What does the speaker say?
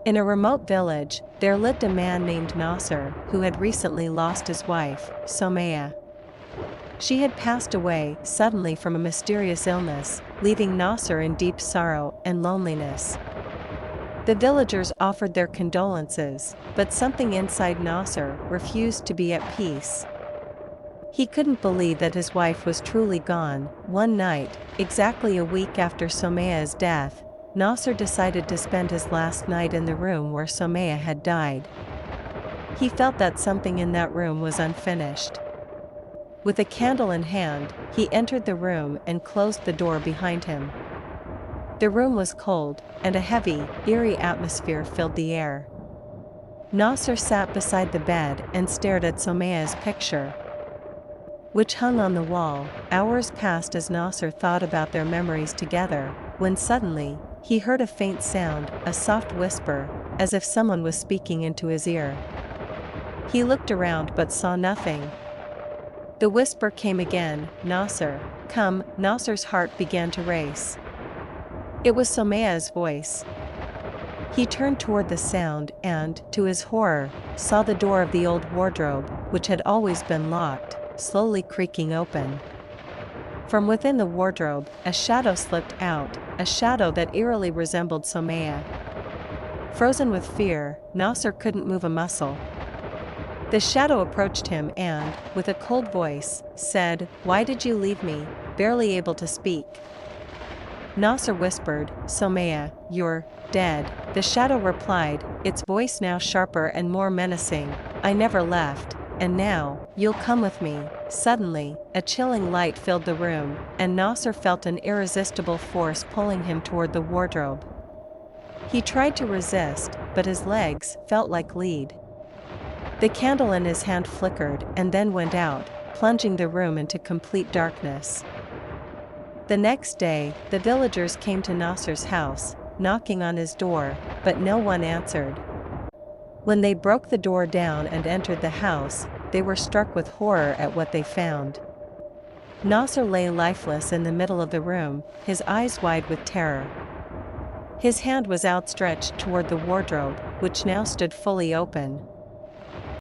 In a remote village, there lived a man named Nasser who had recently lost his wife, Somaya. She had passed away suddenly from a mysterious illness, leaving Nasser in deep sorrow and loneliness. The villagers offered their condolences, but something inside Nasser refused to be at peace. He couldn't believe that his wife was truly gone. One night, exactly a week after Somaya's death, Nasser decided to spend his last night in the room where Somaya had died. He felt that something in that room was unfinished. With a candle in hand, he entered the room and closed the door behind him. The room was cold, and a heavy, eerie atmosphere filled the air. Nasser sat beside the bed and stared at Somaya's picture, which hung on the wall. Hours passed as Nasser thought about their memories together, when suddenly, he heard a faint sound, a soft whisper, as if someone was speaking into his ear. He looked around but saw nothing. The whisper came again, "Nasser, come." Nasser's heart began to race. It was Somaya's voice. He turned toward the sound and, to his horror, saw the door of the old wardrobe, which had always been locked, slowly creaking open. From within the wardrobe, a shadow slipped out, a shadow that eerily resembled Somaya. Frozen with fear, Nasser couldn't move a muscle. The shadow approached him and, with a cold voice, said, "Why did you leave me?" Barely able to speak, Nasser whispered, "Somaya, you're dead." The shadow replied, its voice now sharper and more menacing, "I never left, and now, you'll come with me." Suddenly, a chilling light filled the room, and Nasser felt an irresistible force pulling him toward the wardrobe. He tried to resist, but his legs felt like lead. The candle in his hand flickered and then went out, plunging the room into complete darkness. The next day, the villagers came to Nasser's house, knocking on his door, but no one answered. When they broke the door down and entered the house, they were struck with horror at what they found. Nasser lay lifeless in the middle of the room, his eyes wide with terror. His hand was outstretched toward the wardrobe, which now stood fully open.